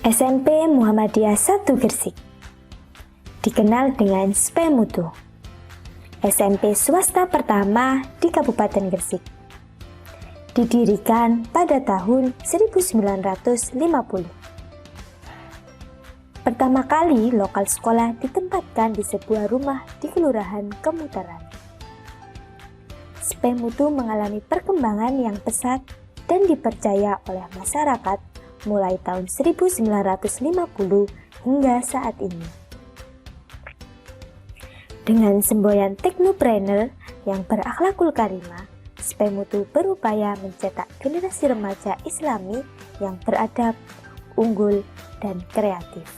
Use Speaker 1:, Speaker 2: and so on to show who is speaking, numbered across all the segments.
Speaker 1: SMP Muhammadiyah 1 Gresik, dikenal dengan SP Mutu, SMP swasta pertama di Kabupaten Gresik. Didirikan pada tahun 1950. Pertama kali lokal sekolah ditempatkan di sebuah rumah di Kelurahan Kemutaran. SP Mutu mengalami perkembangan yang pesat dan dipercaya oleh masyarakat mulai tahun 1950 hingga saat ini. Dengan semboyan teknopreneur yang berakhlakul karimah, SP Mutu berupaya mencetak generasi remaja Islami yang beradab, unggul, dan kreatif.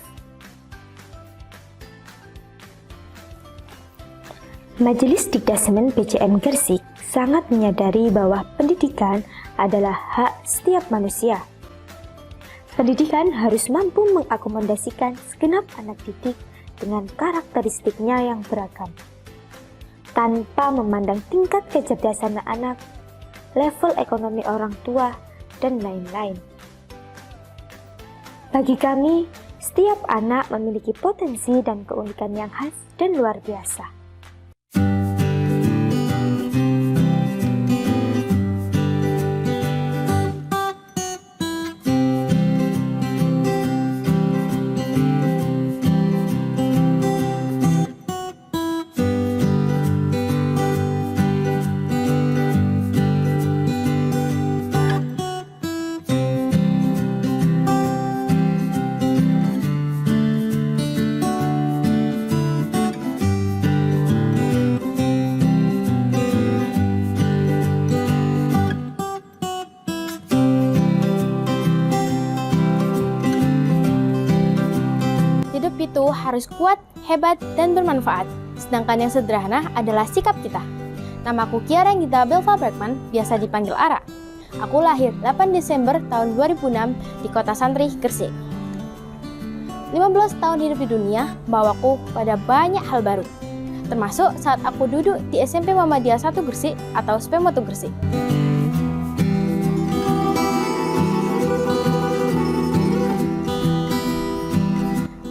Speaker 1: Majelis Dikdasemen PCM Gresik sangat menyadari bahwa pendidikan adalah hak setiap manusia. Pendidikan harus mampu mengakomodasikan segenap anak didik dengan karakteristiknya yang beragam, tanpa memandang tingkat kecerdasan anak, level ekonomi orang tua, dan lain-lain. Bagi kami, setiap anak memiliki potensi dan keunikan yang khas dan luar biasa.
Speaker 2: Hidup itu harus kuat, hebat, dan bermanfaat. Sedangkan yang sederhana adalah sikap kita. Namaku Kiara Gita Belva Bergman, biasa dipanggil Ara. Aku lahir 8 Desember tahun 2006 di Kota Santri, Gresik. 15 tahun hidup di dunia membawaku pada banyak hal baru, termasuk saat aku duduk di SMP Muhammadiyah 1 Gresik atau SP Mutu Gresik.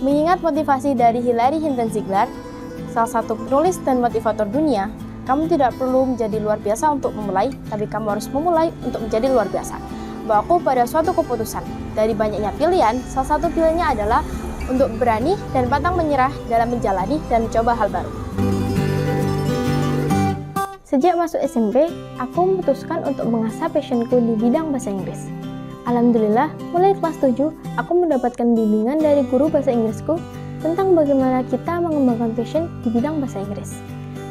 Speaker 2: Mengingat motivasi dari Hilary Hinton Ziegler, salah satu penulis dan motivator dunia, kamu tidak perlu menjadi luar biasa untuk memulai, tapi kamu harus memulai untuk menjadi luar biasa. Bawaku pada suatu keputusan. Dari banyaknya pilihan, salah satu pilihannya adalah untuk berani dan pantang menyerah dalam menjalani dan mencoba hal baru. Sejak masuk SMP, aku memutuskan untuk mengasah passionku di bidang bahasa Inggris. Alhamdulillah, mulai kelas 7, aku mendapatkan bimbingan dari guru bahasa Inggrisku tentang bagaimana kita mengembangkan passion di bidang bahasa Inggris.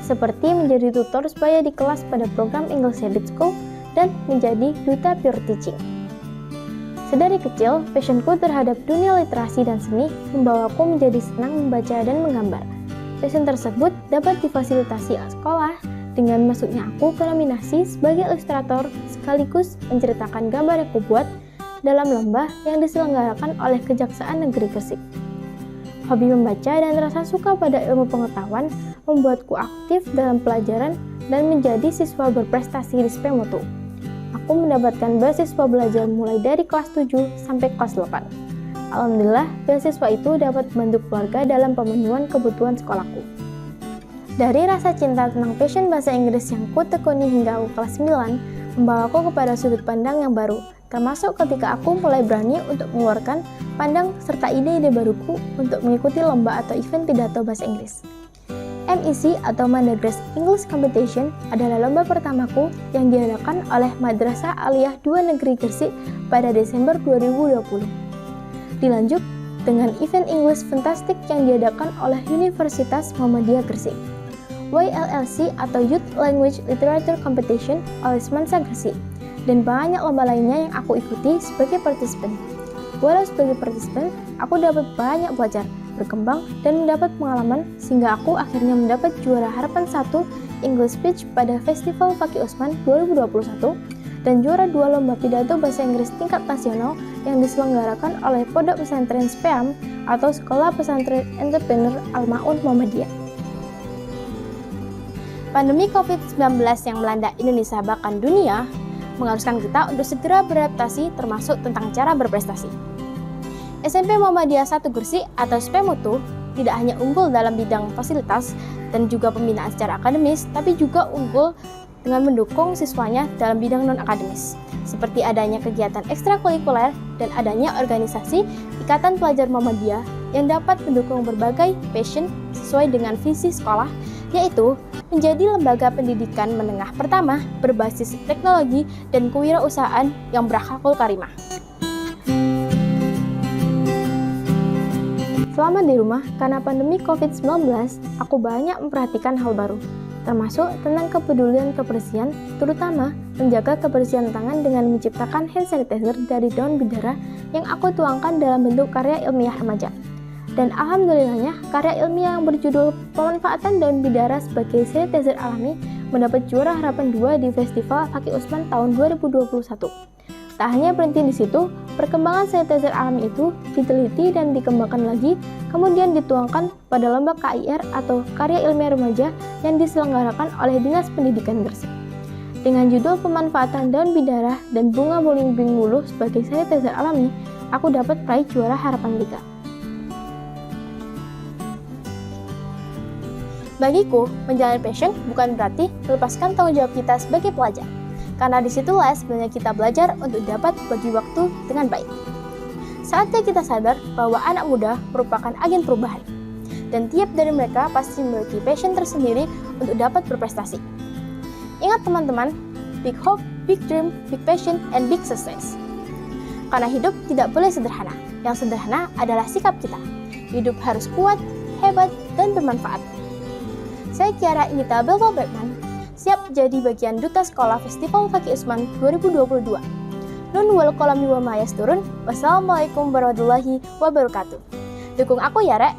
Speaker 2: Seperti menjadi tutor supaya di kelas pada program English Habit School dan menjadi duta Pure Teaching. Sedari kecil, passionku terhadap dunia literasi dan seni membawaku menjadi senang membaca dan menggambar. Passion tersebut dapat difasilitasi sekolah dengan masuknya aku ke nominasi sebagai ilustrator sekaligus menceritakan gambar yang aku buat dalam lomba yang diselenggarakan oleh Kejaksaan Negeri Gresik. Hobi membaca dan rasa suka pada ilmu pengetahuan membuatku aktif dalam pelajaran dan menjadi siswa berprestasi di SP Mutu. Aku mendapatkan beasiswa belajar mulai dari kelas 7 sampai kelas 8. Alhamdulillah, beasiswa itu dapat membantu keluarga dalam pemenuhan kebutuhan sekolahku. Dari rasa cinta tentang passion bahasa Inggris yang kutekuni hingga aku kelas 9, membawaku kepada sudut pandang yang baru, termasuk ketika aku mulai berani untuk mengeluarkan pandang serta ide-ide baruku untuk mengikuti lomba atau event pidato bahasa Inggris. MEC atau Mandagres English Competition adalah lomba pertamaku yang diadakan oleh Madrasah Aliyah 2 Negeri Gresik pada Desember 2020. Dilanjut dengan event English Fantastic yang diadakan oleh Universitas Muhammadiyah Gresik. YLLC atau Youth Language Literature Competition oleh Semansa Gresik, dan banyak lomba lainnya yang aku ikuti sebagai partisipan. Walau sebagai partisipan, aku dapat banyak belajar, berkembang, dan mendapat pengalaman sehingga aku akhirnya mendapat juara harapan 1 English Speech pada Festival Fakih Usman 2021 dan juara 2 lomba pidato bahasa Inggris tingkat nasional yang diselenggarakan oleh Pondok Pesantren SPEAM atau Sekolah Pesantren Entrepreneur Al-Ma'un Muhammadiyah. Pandemi COVID-19 yang melanda Indonesia bahkan dunia mengharuskan kita untuk segera beradaptasi termasuk tentang cara berprestasi. SMP Muhammadiyah 1 Gresik atau SPMUTU tidak hanya unggul dalam bidang fasilitas dan juga pembinaan secara akademis, tapi juga unggul dengan mendukung siswanya dalam bidang non-akademis, seperti adanya kegiatan ekstrakurikuler dan adanya organisasi Ikatan Pelajar Muhammadiyah yang dapat mendukung berbagai passion sesuai dengan visi sekolah, yaitu menjadi lembaga pendidikan menengah pertama berbasis teknologi dan kewirausahaan yang berakhlakul karimah. Selama di rumah, karena pandemi COVID-19, aku banyak memperhatikan hal baru, termasuk tentang kepedulian kebersihan, terutama menjaga kebersihan tangan dengan menciptakan hand sanitizer dari daun bidara yang aku tuangkan dalam bentuk karya ilmiah remaja. Dan alhamdulillahnya, karya ilmiah yang berjudul Pemanfaatan Daun Bidara sebagai Sanitizer Alami mendapat juara harapan 2 di Festival Fakih Usman tahun 2021. Tak hanya berhenti di situ, perkembangan sanitizer alami itu diteliti dan dikembangkan lagi, kemudian dituangkan pada lomba KIR atau Karya Ilmiah Remaja yang diselenggarakan oleh Dinas Pendidikan Gresik. Dengan judul Pemanfaatan Daun Bidara dan Bunga Belimbing Wuluh sebagai sanitizer alami, aku dapat peraih juara harapan 3. Bagiku, menjalani passion bukan berarti melepaskan tanggung jawab kita sebagai pelajar. Karena disitulah sebenarnya kita belajar untuk dapat bagi waktu dengan baik. Saatnya kita sadar bahwa anak muda merupakan agen perubahan. Dan tiap dari mereka pasti memiliki passion tersendiri untuk dapat berprestasi. Ingat teman-teman, big hope, big dream, big passion, and big success. Karena hidup tidak boleh sederhana. Yang sederhana adalah sikap kita. Hidup harus kuat, hebat, dan bermanfaat. Saya Kiara Inita Belva Bergman, siap jadi bagian Duta Sekolah Festival Fakih Usman 2022. Nun wal kolami wa mayas turun. Wassalamualaikum warahmatullahi wabarakatuh. Dukung aku ya, Rek!